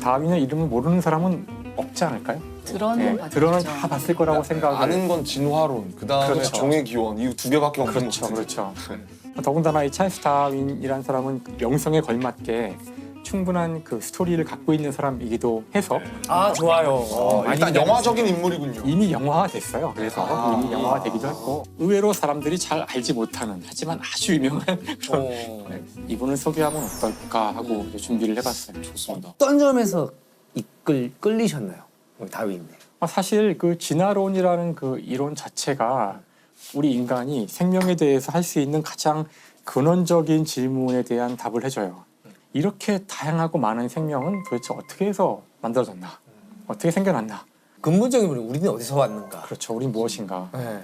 다윈의 이름을 모르는 사람은 없지 않을까요? 드러는 봤죠. 드러는 다 봤을 거라고 생각을. 아는 건 진화론, 그 다음에 그렇죠. 종의 기원 이 두 개밖에 없는 그렇죠, 것 같아요. 그렇죠. 더군다나 이 찰스 다윈이라는 사람은 그 명성에 걸맞게 충분한 그 스토리를 갖고 있는 사람이기도 해서 아 좋아요. 일단 영화적인 인물이군요. 이미 영화화됐어요. 그래서 아. 이미 영화화되기도 했고 의외로 사람들이 잘 알지 못하는 하지만 아주 유명한 그런 이분을 소개하면 어떨까 하고 이제 준비를 해봤어요. 좋습니다. 어떤 점에서 끌리셨나요, 우리 다윈님? 사실 그 진화론이라는 그 이론 자체가 우리 인간이 생명에 대해서 할 수 있는 가장 근원적인 질문에 대한 답을 해줘요. 이렇게 다양하고 많은 생명은 도대체 어떻게 해서 만들어졌나? 어떻게 생겨났나? 근본적인 우리는 어디서 왔는가? 그렇죠. 우린 무엇인가? 네.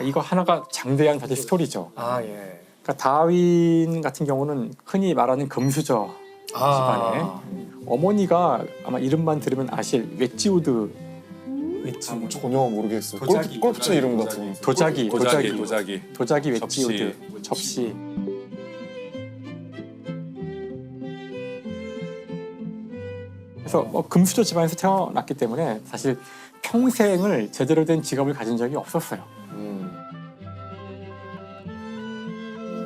이거 하나가 장대한 사실 스토리죠. 아 예. 그러니까 다윈 같은 경우는 흔히 말하는 금수저 집안에 어머니가 아마 이름만 들으면 아실 웨지우드 전혀 모르겠어요. 도자기. 골프채 이름 같은. 도자기 도자기. 웨지우드 접시. 그래서 금수저 집안에서 태어났기 때문에 사실 평생을 제대로 된 직업을 가진 적이 없었어요.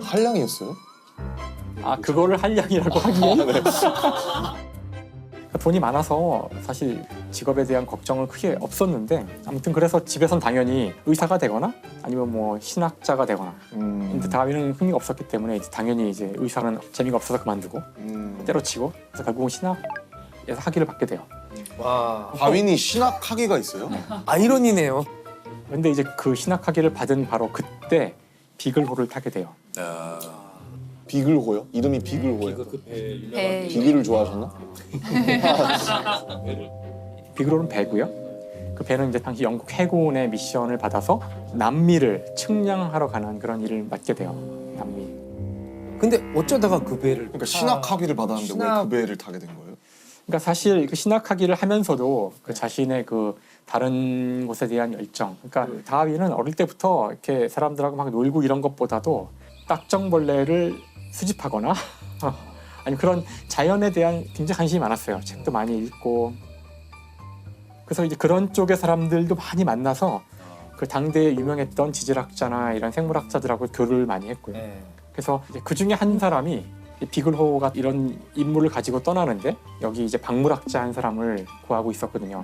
한량이었어요? 그거를 한량이라고 하기엔 돈이 많아서 사실 직업에 대한 걱정은 크게 없었는데 아무튼 그래서 집에선 당연히 의사가 되거나 아니면 뭐 신학자가 되거나 근데 다윈은 흥미가 없었기 때문에 이제 당연히 이제 의사는 재미가 없어서 그만두고 때려치고 그래서 결국은 신학에서 학위를 받게 돼요. 와. 다윈이 신학 학위가 있어요? 아이러니네요. 근데 이제 그 신학 학위를 받은 바로 그때 비글호를 타게 돼요. 비글호요? 이름이 비글호예요? 배 비글을 좋아하셨나? 비글호는 배고요. 그 배는 이제 당시 영국 해군의 미션을 받아서 남미를 측량하러 가는 그런 일을 맡게 돼요. 남미. 근데 어쩌다가 그 배를? 그러니까 신학 학위를 받았는데 왜 그 배를 타게 된 거예요? 그러니까 사실 그 신학 학위를 하면서도 그 자신의 그 다른 곳에 대한 열정. 그러니까 다윈은 어릴 때부터 이렇게 사람들하고 막 놀고 이런 것보다도 딱정벌레를 수집하거나 아니 그런 자연에 대한 굉장히 관심이 많았어요. 책도 많이 읽고. 그래서 이제 그런 쪽의 사람들도 많이 만나서 그 당대에 유명했던 지질학자나 이런 생물학자들하고 교류를 많이 했고요. 네. 그래서 이제 그 중에 한 사람이 비글호가 이런 임무를 가지고 떠나는데 여기 이제 박물학자 한 사람을 구하고 있었거든요.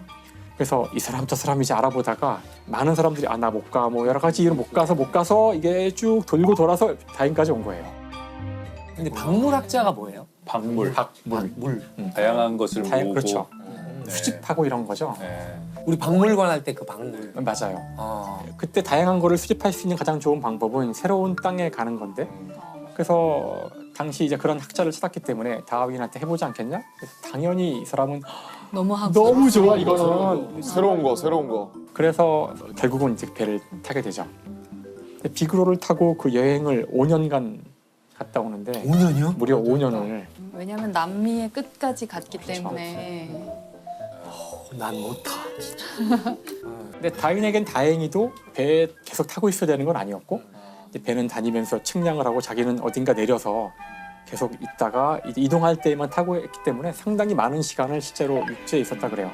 그래서 이 사람 저 사람 이제 알아보다가 많은 사람들이 나 못 가 뭐 여러 가지 이유로 못 가서 이게 쭉 돌고 돌아서 다윈까지 온 거예요. 근데 박물학자가 뭐예요? 박물. 물. 다양한 것을 모으고. 그렇죠. 네. 수집하고 이런 거죠. 네. 우리 박물관 할 때 그 박물. 맞아요. 아. 그때 다양한 거를 수집할 수 있는 가장 좋은 방법은 새로운 땅에 가는 건데 그래서 당시 이제 그런 학자를 찾았기 때문에 다윈한테 해보지 않겠냐? 그래서 당연히 이 사람은 너무 하고 너무 좋아 이거는. 새로운 거. 그래서 결국은 이제 배를 타게 되죠. 비글호를 타고 그 여행을 5년간 갔다 오는데 5년이요? 무려 5년을. 왜냐면 남미의 끝까지 갔기 그렇죠. 때문에 난 못 타. 근데 다윈에겐 다행히도 배에 계속 타고 있어야 되는 건 아니었고 이제 배는 다니면서 측량을 하고 자기는 어딘가 내려서 계속 있다가 이제 이동할 때만 타고 했기 때문에 상당히 많은 시간을 실제로 육지에 있었다 그래요.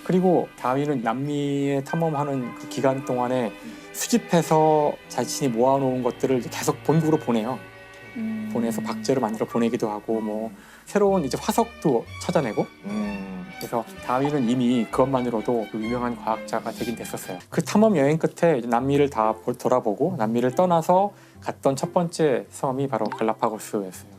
그리고 다윈은 남미에 탐험하는 그 기간 동안에 수집해서 자신이 모아놓은 것들을 이제 계속 본국으로 보내요. 보내서 박제로 만들어 보내기도 하고 뭐 새로운 이제 화석도 찾아내고 그래서 다윈은 이미 그것만으로도 그 유명한 과학자가 되긴 됐었어요. 그 탐험 여행 끝에 이제 남미를 다 돌아보고 남미를 떠나서 갔던 첫 번째 섬이 바로 갈라파고스였어요.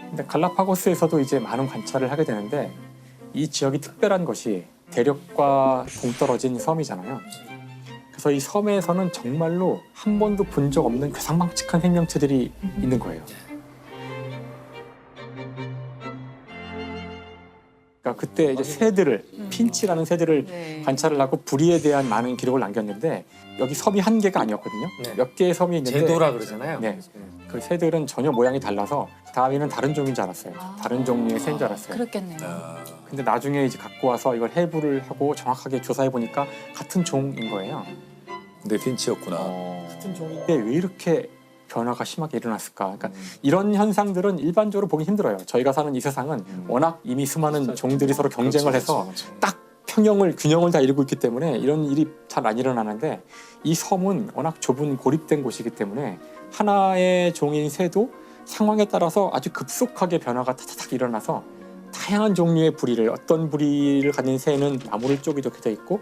근데 갈라파고스에서도 이제 많은 관찰을 하게 되는데 이 지역이 특별한 것이 대륙과 동떨어진 섬이잖아요. 그래서 이 섬에서는 정말로 한 번도 본 적 없는 괴상망측한 생명체들이 있는 거예요. 그러니까 그때 이제 새들을 핀치라는 새들을 네. 관찰을 하고 부리에 대한 많은 기록을 남겼는데 여기 섬이 한 개가 아니었거든요. 네. 몇 개의 섬이 있는데 제도라 그러잖아요. 네. 그 새들은 전혀 모양이 달라서 다윈은 다른 종인 줄 알았어요. 다른 종류의 새인 줄 알았어요. 그렇겠네요. 근데 나중에 이제 갖고 와서 이걸 해부를 하고 정확하게 조사해 보니까 같은 종인 거예요. 네, 핀치였구나. 같은 종인데 왜 이렇게 변화가 심하게 일어났을까? 그러니까 이런 현상들은 일반적으로 보기 힘들어요. 저희가 사는 이 세상은 워낙 이미 수많은 종들이 서로 경쟁을 해서 딱 균형을 다 이루고 있기 때문에 이런 일이 잘 안 일어나는데 이 섬은 워낙 좁은 고립된 곳이기 때문에 하나의 종인 새도 상황에 따라서 아주 급속하게 변화가 타타닥 일어나서 다양한 종류의 부리를 어떤 부리를 가진 새는 나무를 쪽이 적혀져 있고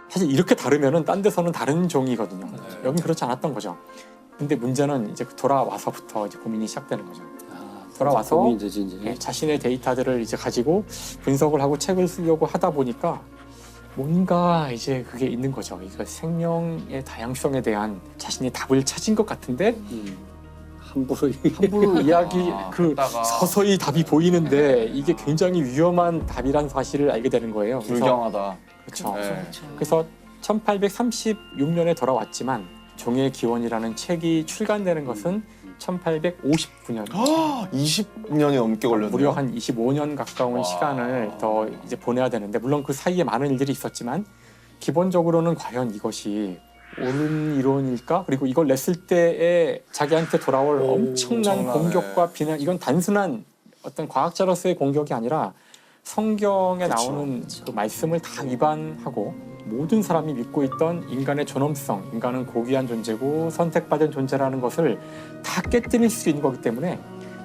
사실 이렇게 다르면은 딴 데서는 다른 종이거든요. 여긴 그렇지 않았던 거죠. 근데 문제는 이제 돌아와서부터 이제 고민이 시작되는 거죠. 돌아와서 고민되지, 이제. 예, 자신의 데이터들을 이제 가지고 분석을 하고 책을 쓰려고 하다 보니까 뭔가 이제 그게 있는 거죠. 이거 생명의 다양성에 대한 자신이 답을 찾은 것 같은데 함부로 이야기 서서히 답이 보이는데 이게 굉장히 위험한 답이란 사실을 알게 되는 거예요. 그래서 불경하다. 그렇죠. 네. 그래서 1836년에 돌아왔지만 종의 기원이라는 책이 출간되는 것은 1859년. 20년이 넘게 걸렸네요. 무려 한 25년 가까운 시간을 더 이제 보내야 되는데 물론 그 사이에 많은 일들이 있었지만 기본적으로는 과연 이것이 옳은 이론일까? 그리고 이걸 냈을 때에 자기한테 돌아올 엄청난 공격과 비난, 이건 단순한 어떤 과학자로서의 공격이 아니라 성경에 나오는 그 말씀을 다 위반하고 모든 사람이 믿고 있던 인간의 존엄성, 인간은 고귀한 존재고 선택받은 존재라는 것을 다 깨뜨릴 수 있는 거기 때문에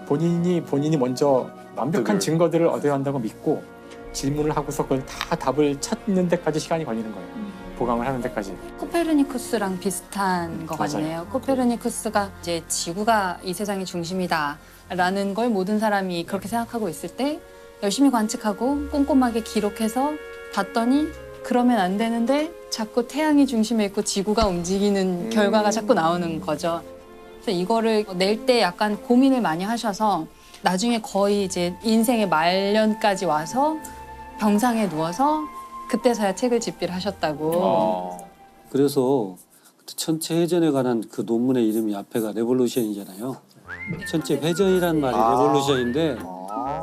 본인이 먼저 완벽한 증거들을 얻어야 한다고 믿고 질문을 하고서 그걸 다 답을 찾는 데까지 시간이 걸리는 거예요. 보강을 하는 데까지. 코페르니쿠스랑 비슷한 것 맞아요. 같네요. 코페르니쿠스가 이제 지구가 이 세상의 중심이다라는 걸 모든 사람이 그렇게 생각하고 있을 때 열심히 관측하고 꼼꼼하게 기록해서 봤더니 그러면 안 되는데 자꾸 태양이 중심에 있고 지구가 움직이는 결과가 자꾸 나오는 거죠. 그래서 이거를 낼 때 약간 고민을 많이 하셔서 나중에 거의 이제 인생의 말년까지 와서 병상에 누워서 그때서야 책을 집필하셨다고. 그래서 천체 회전에 관한 그 논문의 이름이 앞에가 레볼루션이잖아요. 천체 회전이란 말이 레볼루션인데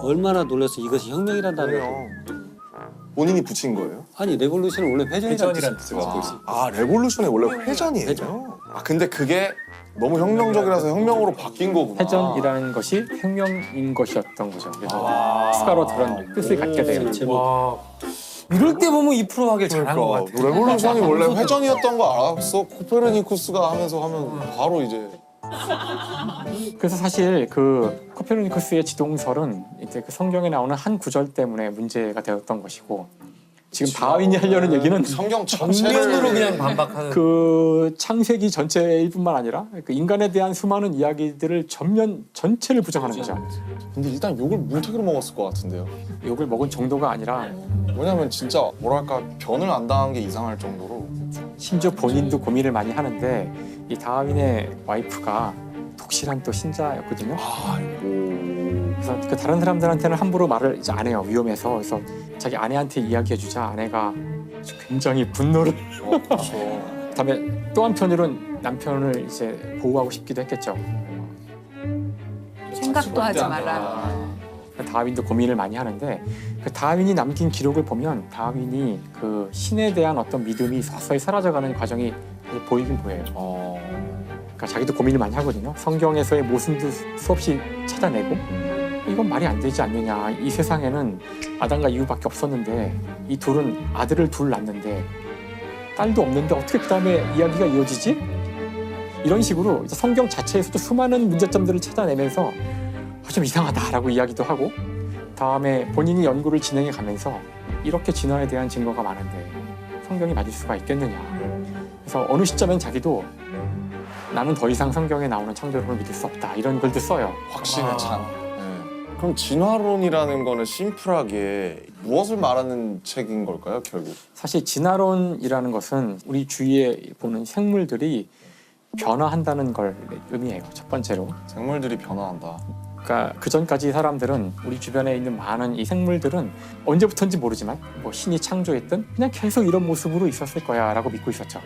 얼마나 놀라서 이것이 혁명이란 단어예요. 본인이 붙인 거예요? 아니 레볼루션은 원래 회전이라는 회전이라는 뜻을 갖고 있어. 레볼루션이 원래 회전이에요? 근데 그게 너무 혁명적이라서 혁명으로 바뀐 거구나. 회전이라는 것이 혁명인 것이었던 거죠. 그래서 추가로 그런 뜻을 갖게 돼요. 제목. 이럴 때 보면 이 프로하길 잘한 것 같아. 레볼루션이 원래 회전이었던 거 알았어? 코페르니쿠스가 하면 바로 이제 그래서 사실 그 코페르니쿠스의 지동설은 이제 그 성경에 나오는 한 구절 때문에 문제가 되었던 것이고 지금 다윈이 하려는 얘기는 성경 정면으로 전체를 그냥 반박하는. 그 창세기 전체일 뿐만 아니라 그 인간에 대한 수많은 이야기들을 전체를 부정하는 거죠. 근데 일단 욕을 뭉태기로 먹었을 것 같은데요. 욕을 먹은 정도가 아니라 왜냐면 진짜 뭐랄까 변을 안 당한 게 이상할 정도로. 심지어 본인도 고민을 많이 하는데 이 다윈의 와이프가 독실한 또 신자였거든요. 그래서 그 다른 사람들한테는 함부로 말을 이제 안 해요. 위험해서. 그래서 자기 아내한테 이야기해주자 아내가 굉장히 분노를. 그렇죠. 그다음에 또 한편으로는 남편을 이제 보호하고 싶기도 했겠죠. 생각도 하지 마라. 다윈도 고민을 많이 하는데 그 다윈이 남긴 기록을 보면 다윈이 그 신에 대한 어떤 믿음이 서서히 사라져가는 과정이 보이긴 보여요. 그러니까 자기도 고민을 많이 하거든요. 성경에서의 모순도 수없이 찾아내고 이건 말이 안 되지 않느냐. 이 세상에는 아담과 이브밖에 없었는데 이 둘은 아들을 둘 낳는데 딸도 없는데 어떻게 그다음에 이야기가 이어지지? 이런 식으로 이제 성경 자체에서도 수많은 문제점들을 찾아내면서 좀 이상하다라고 이야기도 하고 다음에 본인이 연구를 진행해 가면서 이렇게 진화에 대한 증거가 많은데 성경이 맞을 수가 있겠느냐. 그래서 어느 시점엔 자기도 나는 더 이상 성경에 나오는 창조론을 믿을 수 없다 이런 글도 써요. 확신에 찬. 네. 그럼 진화론이라는 거는 심플하게 무엇을 말하는 책인 걸까요, 결국? 사실 진화론이라는 것은 우리 주위에 보는 생물들이 변화한다는 걸 의미해요. 첫 번째로. 생물들이 변화한다. 그러니까 그 전까지 사람들은 우리 주변에 있는 많은 이 생물들은 언제부터인지 모르지만 뭐 신이 창조했든 그냥 계속 이런 모습으로 있었을 거야라고 믿고 있었죠.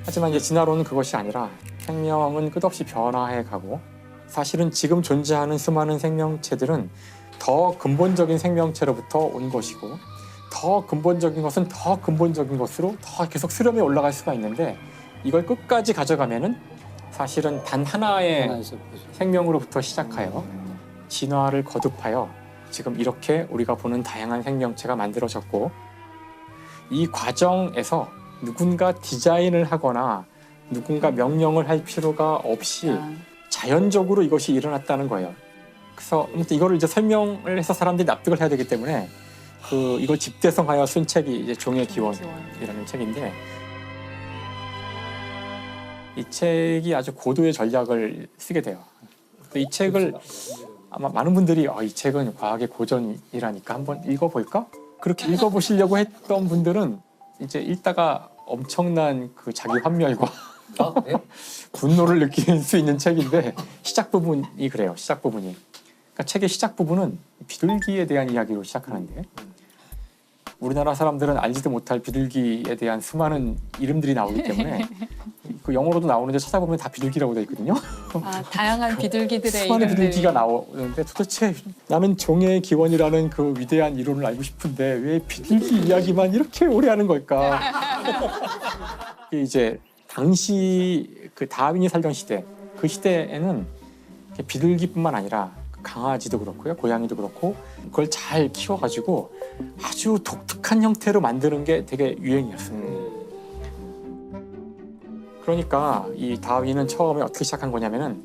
하지만 이제 진화론은 그것이 아니라 생명은 끝없이 변화해가고 사실은 지금 존재하는 수많은 생명체들은 더 근본적인 생명체로부터 온 것이고 더 근본적인 것은 더 근본적인 것으로 더 계속 수렴해 올라갈 수가 있는데 이걸 끝까지 가져가면은 사실은 단 하나의 하나에서 생명으로부터 시작하여 진화를 거듭하여 지금 이렇게 우리가 보는 다양한 생명체가 만들어졌고 이 과정에서 누군가 디자인을 하거나 누군가 명령을 할 필요가 없이 아, 자연적으로 이것이 일어났다는 거예요. 그래서 아무튼 이거를 이제 설명을 해서 사람들이 납득을 해야 되기 때문에 이걸 집대성하여 쓴 책이 이제 종의 기원이라는 책인데 이 책이 아주 고도의 전략을 쓰게 돼요. 이 책을 아마 많은 분들이 이 책은 과학의 고전이라니까 한번 읽어볼까? 그렇게 읽어보시려고 했던 분들은 이제 읽다가 엄청난 그 자기 환멸과 분노를 느낄 수 있는 책인데 시작 부분이 그래요. 시작 부분이. 그러니까 책의 시작 부분은 비둘기에 대한 이야기로 시작하는데 우리나라 사람들은 알지도 못할 비둘기에 대한 수많은 이름들이 나오기 때문에 그 영어로도 나오는데 찾아보면 다 비둘기라고 돼 있거든요. 아, 다양한 비둘기들의 수많은 이름들이. 비둘기가 나오는데 도대체 나는 종의 기원이라는 그 위대한 이론을 알고 싶은데 왜 비둘기 이야기만 이렇게 오래 하는 걸까? 이게 이제 당시 그 다윈이 살던 시대, 그 시대에는 비둘기뿐만 아니라 강아지도 그렇고요, 고양이도 그렇고 그걸 잘 키워가지고 아주 독특한 형태로 만드는 게 되게 유행이었어요. 그러니까 이 다윈은 처음에 어떻게 시작한 거냐면은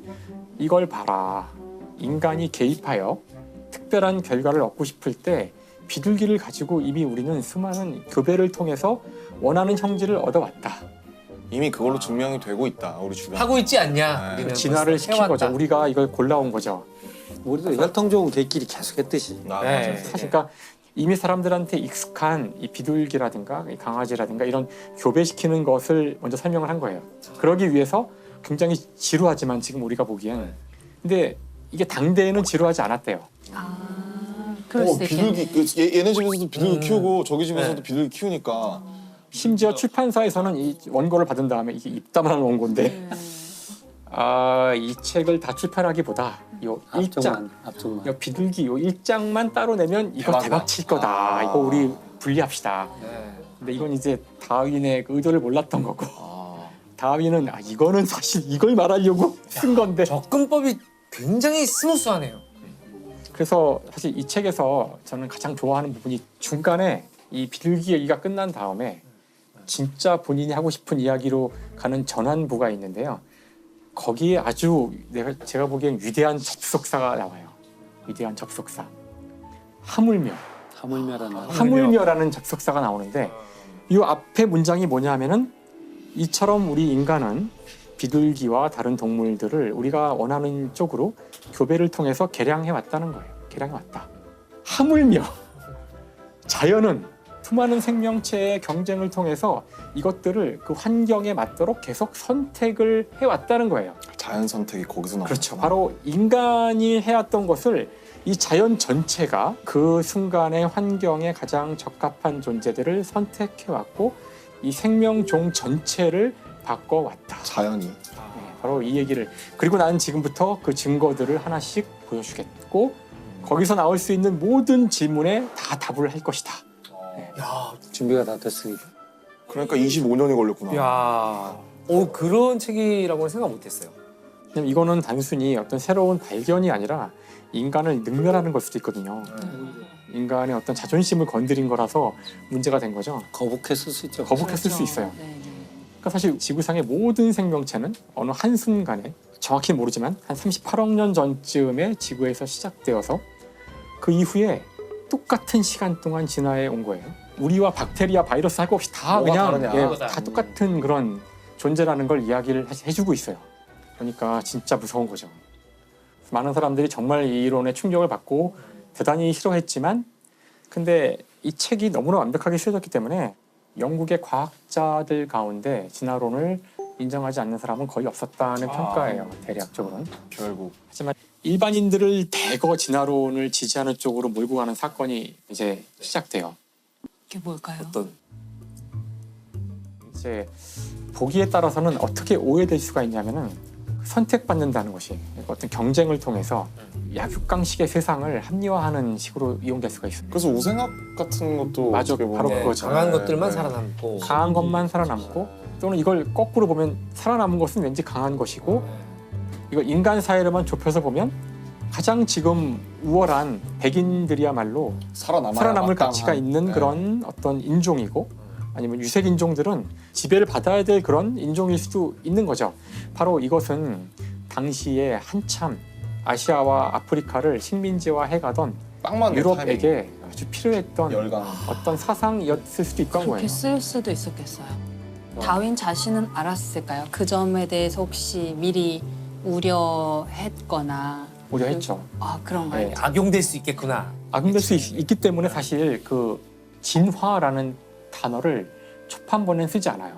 이걸 봐라. 인간이 개입하여 특별한 결과를 얻고 싶을 때 비둘기를 가지고 이미 우리는 수많은 교배를 통해서 원하는 형질을 얻어왔다. 이미 그걸로 증명이 되고 있다 우리 주변. 하고 있지 않냐? 네. 우리는 진화를 벌써 시킨 해왔다. 거죠. 우리가 이걸 골라온 거죠. 우리도 혈통 좋은 개끼리 계속 했듯이. 아, 네. 맞아요. 사실 그러니까 이미 사람들한테 익숙한 이 비둘기라든가 이 강아지라든가 이런 교배시키는 것을 먼저 설명을 한 거예요. 그러기 위해서 굉장히 지루하지만 지금 우리가 보기엔 근데 이게 당대에는 지루하지 않았대요. 아, 그럴 수도 비둘기 있겠네. 얘네 집에서도 비둘기 키우고 저기 집에서도 네. 비둘기 키우니까 심지어 출판사에서는 이 원고를 받은 다음에 이게 입담하는 원고인데 이 책을 다 출판하기보다 요 일장 앞쪽만. 요 비둘기 요 일장만 따로 내면 이거 대박이다. 대박 칠 거다. 이거 우리 분리합시다. 네. 근데 이건 이제 다윈의 그 의도를 몰랐던 거고 아, 다윈은 이거는 사실 이걸 말하려고 쓴 건데 접근법이 굉장히 스무스하네요. 그래서 사실 이 책에서 저는 가장 좋아하는 부분이 중간에 이 비둘기 얘기가 끝난 다음에 진짜 본인이 하고 싶은 이야기로 가는 전환부가 있는데요. 거기에 아주 제가 보기엔 위대한 접속사가 나와요. 위대한 접속사. 하물며. 하물며라는 말. 하물며라는 접속사가 나오는데 이 앞에 문장이 뭐냐 하면은 이처럼 우리 인간은 비둘기와 다른 동물들을 우리가 원하는 쪽으로 교배를 통해서 개량해 왔다는 거예요. 개량해 왔다. 하물며 자연은 수많은 생명체의 경쟁을 통해서 이것들을 그 환경에 맞도록 계속 선택을 해왔다는 거예요. 자연 선택이 거기서 나와. 그렇죠. 바로 인간이 해왔던 것을 이 자연 전체가 그 순간의 환경에 가장 적합한 존재들을 선택해왔고 이 생명종 전체를 바꿔왔다. 자연이. 네, 바로 이 얘기를 그리고 나는 지금부터 그 증거들을 하나씩 보여주겠고 거기서 나올 수 있는 모든 질문에 다 답을 할 것이다. 야, 준비가 다 됐으니까. 그러니까 25년이 걸렸구나. 야, 그런 책이라고는 생각 못했어요. 왜냐면 이거는 단순히 어떤 새로운 발견이 아니라 인간을 능멸하는 걸 수도 있거든요. 인간의 어떤 자존심을 건드린 거라서 문제가 된 거죠. 거북했을 수 있죠. 거북했을 수 있어요. 네, 네. 그러니까 사실 지구상의 모든 생명체는 어느 한순간에 정확히는 모르지만 한 38억 년 전쯤에 지구에서 시작되어서 그 이후에 똑같은 시간 동안 진화해 온 거예요. 우리와 박테리아, 바이러스 할 것 없이 다 뭐가 그냥 다르냐. 다 똑같은 그런 존재라는 걸 이야기를 해주고 있어요. 그러니까 진짜 무서운 거죠. 많은 사람들이 정말 이 이론에 충격을 받고 대단히 싫어했지만 근데 이 책이 너무나 완벽하게 쓰여졌기 때문에 영국의 과학자들 가운데 진화론을 인정하지 않는 사람은 거의 없었다는 평가예요. 대략적으로는. 결국. 하지만 일반인들을 대거 진화론을 지지하는 쪽으로 몰고 가는 사건이 이제 시작돼요. 이게 뭘까요? 어떤 이제 보기에 따라서는 어떻게 오해될 수가 있냐면은 선택받는다는 것이 어떤 경쟁을 통해서 약육강식의 세상을 합리화하는 식으로 이용될 수가 있습니다. 그래서 우생학 같은 것도 맞아, 어떻게 보면 바로 네, 그거죠. 강한 네, 것들만 네. 살아남고 강한 것만 살아남고 또는 이걸 거꾸로 보면 살아남은 것은 왠지 강한 것이고 이걸 인간 사회로만 좁혀서 보면 가장 지금 우월한 백인들이야말로 살아남을 가치가 있는 그런 어떤 인종이고 아니면 유색 인종들은 지배를 받아야 될 그런 인종일 수도 있는 거죠. 바로 이것은 당시에 한참 아시아와 아프리카를 식민지화해가던 빵만 유럽에게 아주 필요했던 열강. 어떤 사상이었을 수도 있던 그렇게 거예요. 쓸 수도 있었겠어요. 다윈 자신은 알았을까요? 그 점에 대해서 혹시 미리 우려했거나 우려했죠. 아 그런가요? 네. 악용될 수 있겠구나. 악용될 수 있기 때문에 사실 그 진화라는 단어를 초판본엔 쓰지 않아요.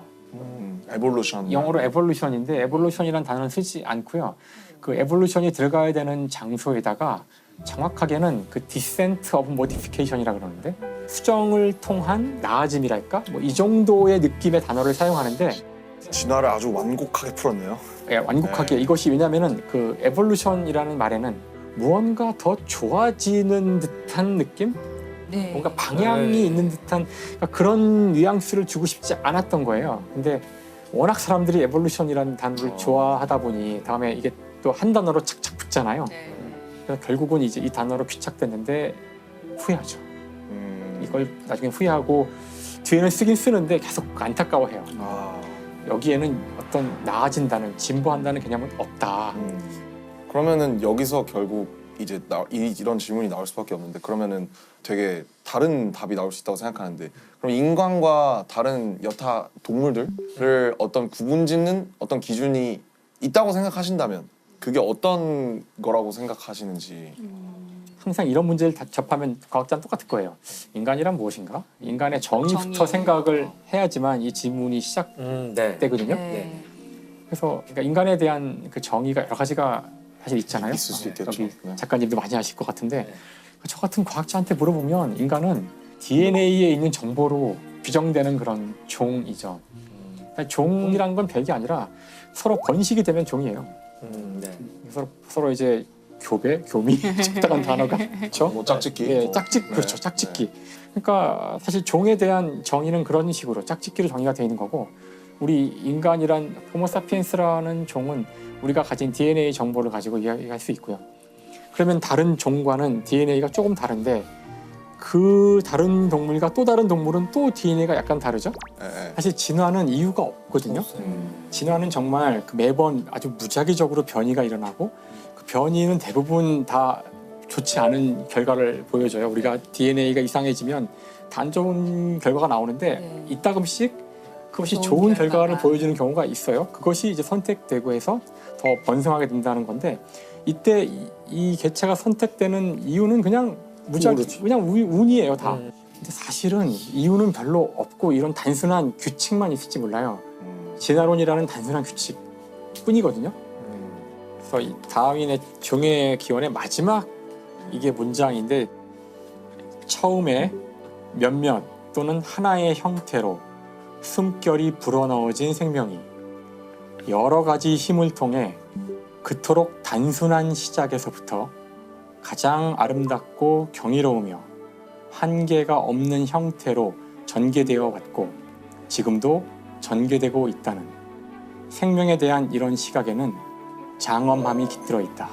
에볼루션. 영어로 에볼루션인데 에볼루션이라는 단어는 쓰지 않고요. 그 에볼루션이 들어가야 되는 장소에다가 정확하게는 그 디센트 오브 모디피케이션이라 그러는데 수정을 통한 나아짐이랄까? 뭐 이 정도의 느낌의 단어를 사용하는데 진화를 아주 완곡하게 풀었네요. 예, 완곡하게 네. 이것이 왜냐면은 그 에볼루션이라는 말에는 무언가 더 좋아지는 듯한 느낌? 네. 뭔가 방향이 네. 있는 듯한 그러니까 그런 뉘앙스를 주고 싶지 않았던 거예요. 근데 워낙 사람들이 에볼루션이라는 단어를 좋아하다 보니 다음에 이게 또 한 단어로 착착 붙잖아요. 네. 그래서 결국은 이제 이 단어로 귀착됐는데 후회하죠. 이걸 나중에 후회하고 뒤에는 쓰긴 쓰는데 계속 안타까워해요. 아, 여기에는 어떤 나아진다는 진보한다는 개념은 없다. 그러면은 여기서 결국 이제 이런 질문이 나올 수밖에 없는데 그러면은 되게 다른 답이 나올 수 있다고 생각하는데 그럼 인간과 다른 여타 동물들을 어떤 구분짓는 어떤 기준이 있다고 생각하신다면 그게 어떤 거라고 생각하시는지. 항상 이런 문제를 접하면 과학자는 똑같을 거예요. 인간이란 무엇인가? 인간의 정의부터 정의. 생각을 해야지만 이 질문이 시작되거든요. 네. 네. 그래서 그러니까 인간에 대한 그 정의가 여러 가지가 사실 있잖아요. 있을 수 있겠죠. 여기 네. 작가님도 많이 아실 것 같은데 네. 저 같은 과학자한테 물어보면 인간은 DNA에 있는 정보로 규정되는 그런 종이죠. 종이란 건 별게 아니라 서로 번식이 되면 종이에요. 네. 서로 이제 교미 적당한 단어가 그렇죠. 뭐 짝짓기. 예, 짝짓 그렇죠. 네. 짝짓기. 그러니까 사실 종에 대한 정의는 그런 식으로 짝짓기로 정의가 되어 있는 거고 우리 인간이란 호모사피엔스라는 종은 우리가 가진 DNA 정보를 가지고 이야기할 수 있고요. 그러면 다른 종과는 DNA가 조금 다른데 그 다른 동물과 또 다른 동물은 또 DNA가 약간 다르죠. 네. 사실 진화는 이유가 없거든요. 진화는 정말 그 매번 아주 무작위적으로 변이가 일어나고 그 변이는 대부분 다 좋지 않은 결과를 보여줘요. 우리가 DNA가 이상해지면 안 좋은 결과가 나오는데 네. 이따금씩 그것이 좋은 좋은 결과를 결과가. 보여주는 경우가 있어요. 그것이 이제 선택되고 해서 더 번성하게 된다는 건데 이때 이 개체가 선택되는 이유는 그냥 그냥 운이에요 다. 근데 사실은 이유는 별로 없고 이런 단순한 규칙만 있을지 몰라요. 진화론이라는 단순한 규칙 뿐이거든요. 그래서 이 다윈의 종의 기원의 마지막 이게 문장인데 처음에 몇몇 또는 하나의 형태로 숨결이 불어넣어진 생명이 여러 가지 힘을 통해 그토록 단순한 시작에서부터 가장 아름답고 경이로우며 한계가 없는 형태로 전개되어 왔고 지금도 전개되고 있다는 생명에 대한 이런 시각에는 장엄함이 깃들어 있다.